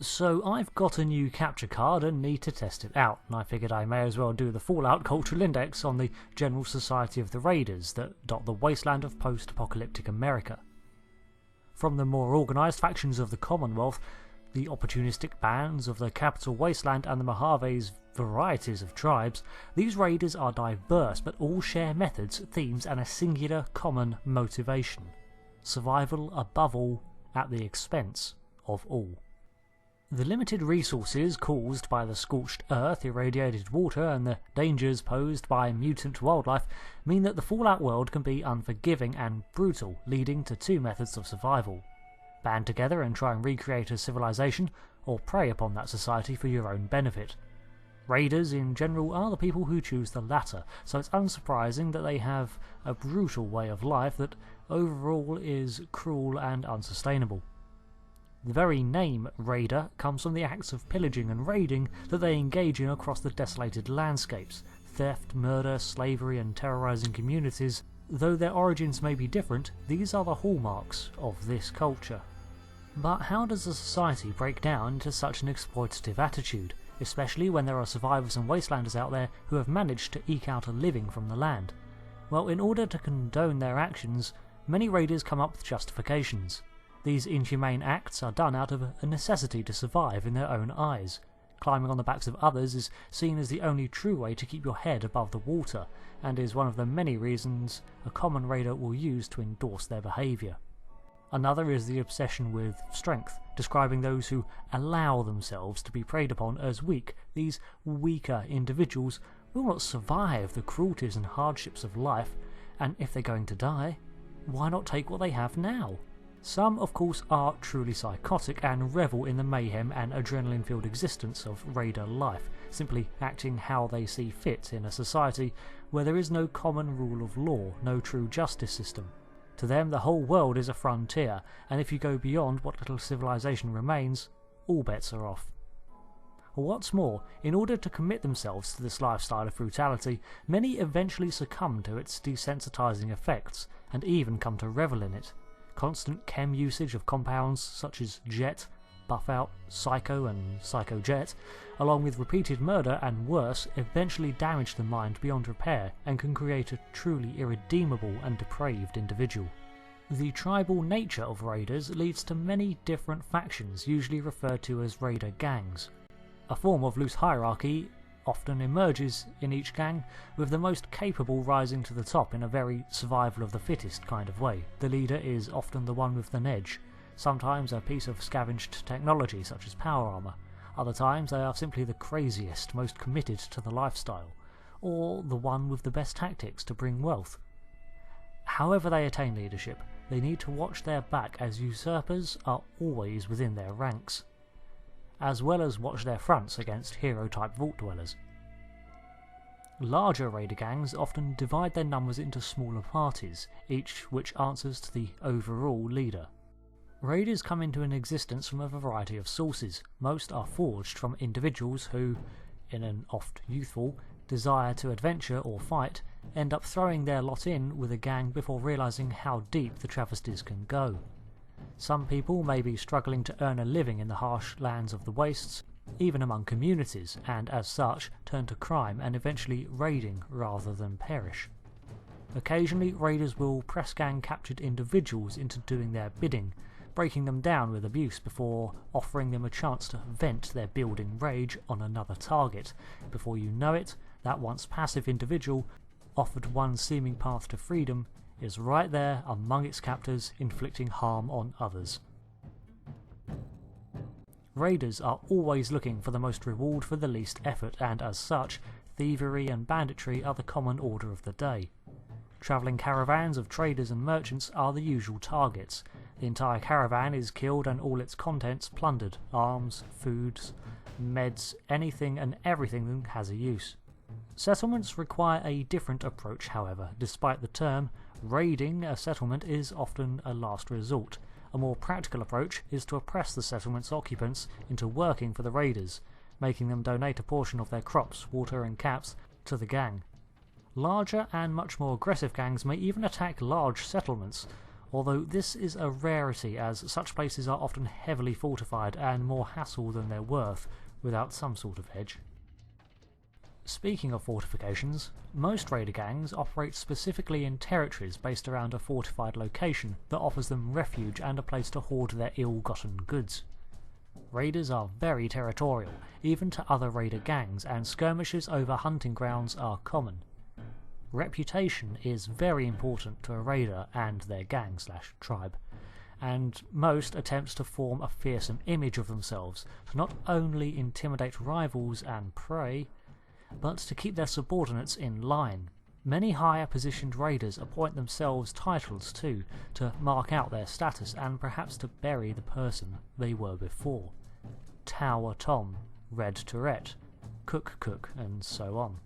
So I've got a new capture card and need to test it out, and I figured I may as well do the Fallout Cultural Index on the General Society of the Raiders that dot the wasteland of post-apocalyptic America. From the more organised factions of the Commonwealth, the opportunistic bands of the Capital Wasteland and the Mojave's varieties of tribes, these raiders are diverse but all share methods, themes and a singular common motivation. Survival above all, at the expense of all. The limited resources caused by the scorched earth, irradiated water and the dangers posed by mutant wildlife mean that the Fallout world can be unforgiving and brutal, leading to two methods of survival. Band together and try and recreate a civilization, or prey upon that society for your own benefit. Raiders in general are the people who choose the latter, so it's unsurprising that they have a brutal way of life that overall is cruel and unsustainable. The very name Raider comes from the acts of pillaging and raiding that they engage in across the desolated landscapes, theft, murder, slavery and terrorising communities. Though their origins may be different, these are the hallmarks of this culture. But how does a society break down into such an exploitative attitude, especially when there are survivors and wastelanders out there who have managed to eke out a living from the land? Well, in order to condone their actions, many raiders come up with justifications. These inhumane acts are done out of a necessity to survive in their own eyes. Climbing on the backs of others is seen as the only true way to keep your head above the water, and is one of the many reasons a common raider will use to endorse their behaviour. Another is the obsession with strength, describing those who allow themselves to be preyed upon as weak. These weaker individuals will not survive the cruelties and hardships of life, and if they're going to die, why not take what they have now? Some, of course, are truly psychotic and revel in the mayhem and adrenaline-filled existence of raider life, simply acting how they see fit in a society where there is no common rule of law, no true justice system. To them, the whole world is a frontier, and if you go beyond what little civilization remains, all bets are off. What's more, in order to commit themselves to this lifestyle of brutality, many eventually succumb to its desensitizing effects, and even come to revel in it. Constant chem usage of compounds such as jet, buff-out, psycho and psychojet, along with repeated murder and worse, eventually damage the mind beyond repair and can create a truly irredeemable and depraved individual. The tribal nature of raiders leads to many different factions, usually referred to as raider gangs. A form of loose hierarchy often emerges in each gang, with the most capable rising to the top in a very survival of the fittest kind of way. The leader is often the one with an edge, sometimes a piece of scavenged technology such as power armor, other times they are simply the craziest, most committed to the lifestyle, or the one with the best tactics to bring wealth. However they attain leadership, they need to watch their back as usurpers are always within their ranks, as well as watch their fronts against hero-type vault dwellers. Larger raider gangs often divide their numbers into smaller parties, each which answers to the overall leader. Raiders come into an existence from a variety of sources. Most are forged from individuals who, in an oft youthful desire to adventure or fight, end up throwing their lot in with a gang before realising how deep the travesties can go. Some people may be struggling to earn a living in the harsh lands of the wastes, even among communities, and as such turn to crime and eventually raiding rather than perish. Occasionally raiders will press gang captured individuals into doing their bidding, breaking them down with abuse before offering them a chance to vent their building rage on another target. Before you know it, that once passive individual, offered one seeming path to freedom, is right there among its captors, inflicting harm on others. Raiders are always looking for the most reward for the least effort, and as such, thievery and banditry are the common order of the day. Travelling caravans of traders and merchants are the usual targets. The entire caravan is killed and all its contents plundered, arms, foods, meds, anything and everything that has a use. Settlements require a different approach, however. Despite the term, raiding a settlement is often a last resort. A more practical approach is to oppress the settlement's occupants into working for the raiders, making them donate a portion of their crops, water and caps to the gang. Larger and much more aggressive gangs may even attack large settlements, although this is a rarity as such places are often heavily fortified and more hassle than they're worth without some sort of edge. Speaking of fortifications, most raider gangs operate specifically in territories based around a fortified location that offers them refuge and a place to hoard their ill-gotten goods. Raiders are very territorial, even to other raider gangs, and skirmishes over hunting grounds are common. Reputation is very important to a raider and their gang/tribe, and most attempts to form a fearsome image of themselves to not only intimidate rivals and prey, but to keep their subordinates in line. Many higher positioned raiders appoint themselves titles too, to mark out their status and perhaps to bury the person they were before. Tower Tom, Red Tourette, Cook, and so on.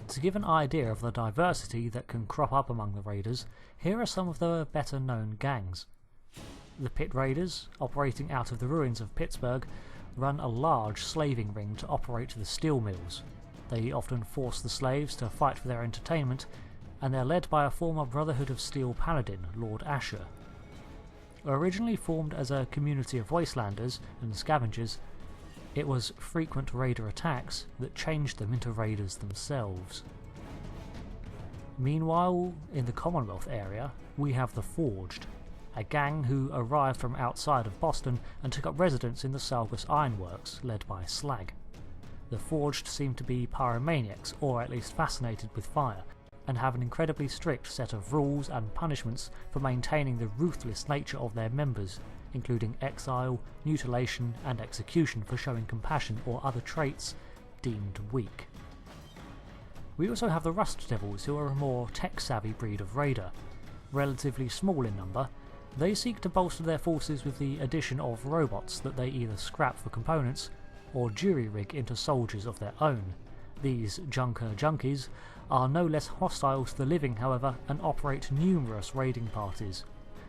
To give an idea of the diversity that can crop up among the raiders, here are some of the better known gangs. The Pit Raiders, operating out of the ruins of Pittsburgh, run a large slaving ring to operate the steel mills. They often force the slaves to fight for their entertainment, and they're led by a former Brotherhood of Steel paladin, Lord Asher. Originally formed as a community of wastelanders and scavengers, it was frequent raider attacks that changed them into raiders themselves. Meanwhile, in the Commonwealth area, we have the Forged, a gang who arrived from outside of Boston and took up residence in the Salgus Ironworks, led by Slag. The Forged seem to be pyromaniacs, or at least fascinated with fire, and have an incredibly strict set of rules and punishments for maintaining the ruthless nature of their members, including exile, mutilation, and execution for showing compassion or other traits deemed weak. We also have the Rust Devils, who are a more tech-savvy breed of raider. Relatively small in number, they seek to bolster their forces with the addition of robots that they either scrap for components or jury-rig into soldiers of their own. These junkies are no less hostile to the living, however, and operate numerous raiding parties.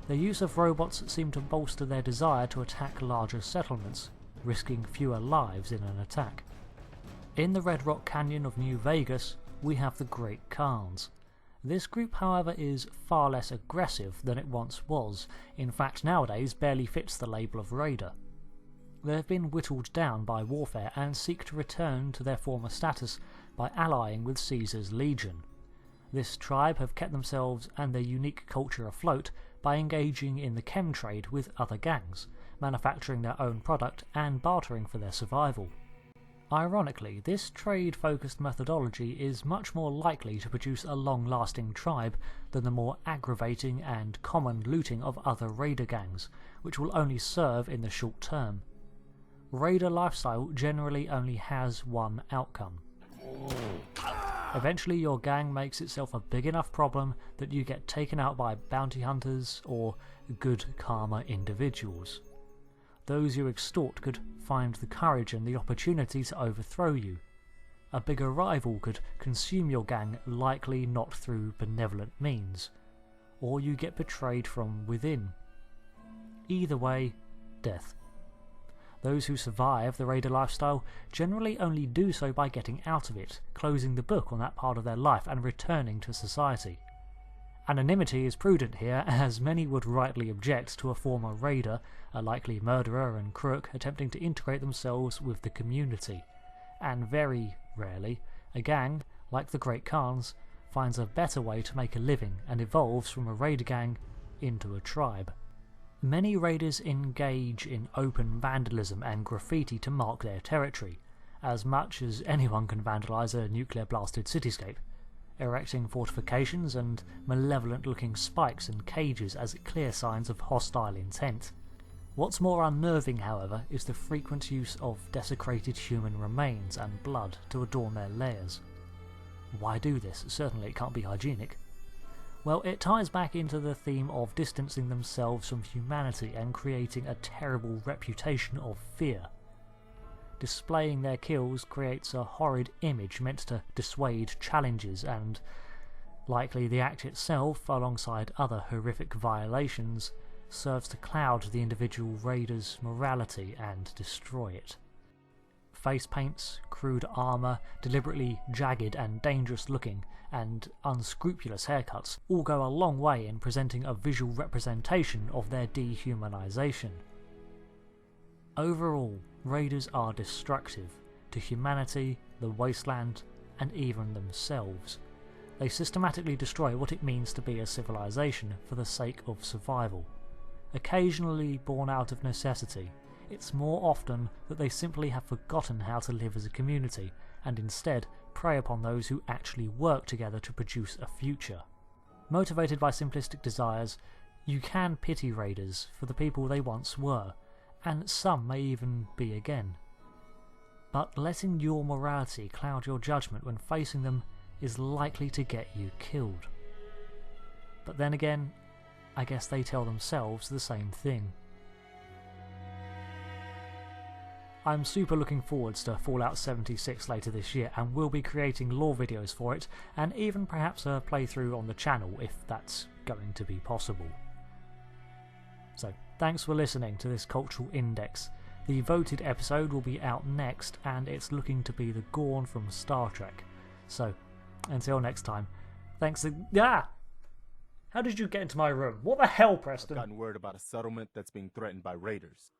Their use of robots seem to bolster their desire to attack larger settlements, risking fewer lives in an attack. In the Red Rock Canyon of New Vegas, we have the Great Khans. This group, however, is far less aggressive than it once was, in fact nowadays barely fits the label of raider. They have been whittled down by warfare and seek to return to their former status by allying with Caesar's legion. This tribe have kept themselves and their unique culture afloat by engaging in the chem trade with other gangs, manufacturing their own product and bartering for their survival. Ironically, this trade-focused methodology is much more likely to produce a long-lasting tribe than the more aggravating and common looting of other raider gangs, which will only serve in the short term. Raider lifestyle generally only has one outcome. Eventually your gang makes itself a big enough problem that you get taken out by bounty hunters or good karma individuals. Those you extort could find the courage and the opportunity to overthrow you. A bigger rival could consume your gang, likely not through benevolent means, or you get betrayed from within. Either way, death. Those who survive the raider lifestyle generally only do so by getting out of it, closing the book on that part of their life and returning to society. Anonymity is prudent here, as many would rightly object to a former raider, a likely murderer and crook, attempting to integrate themselves with the community. And very rarely, a gang, like the Great Khans, finds a better way to make a living and evolves from a raider gang into a tribe. Many raiders engage in open vandalism and graffiti to mark their territory, as much as anyone can vandalise a nuclear-blasted cityscape, erecting fortifications and malevolent-looking spikes and cages as clear signs of hostile intent. What's more unnerving, however, is the frequent use of desecrated human remains and blood to adorn their lairs. Why do this? Certainly it can't be hygienic. Well, it ties back into the theme of distancing themselves from humanity and creating a terrible reputation of fear. Displaying their kills creates a horrid image meant to dissuade challenges, and likely the act itself, alongside other horrific violations, serves to cloud the individual raider's morality and destroy it. face paints, crude armour, deliberately jagged and dangerous looking, and unscrupulous haircuts all go a long way in presenting a visual representation of their dehumanization. Overall, raiders are destructive to humanity, the wasteland, and even themselves. They systematically destroy what it means to be a civilization for the sake of survival. Occasionally born out of necessity, it's more often that they simply have forgotten how to live as a community and instead prey upon those who actually work together to produce a future. Motivated by simplistic desires, you can pity raiders for the people they once were, and some may even be again. But letting your morality cloud your judgment when facing them is likely to get you killed. But then again, I guess they tell themselves the same thing. I'm super looking forwards to Fallout 76 later this year, and will be creating lore videos for it, and even perhaps a playthrough on the channel if that's going to be possible. So, thanks for listening to this Cultural Index. The voted episode will be out next, and it's looking to be the Gorn from Star Trek. So, until next time, thanks. How did you get into my room? What the hell, Preston? I've gotten word about a settlement that's being threatened by raiders.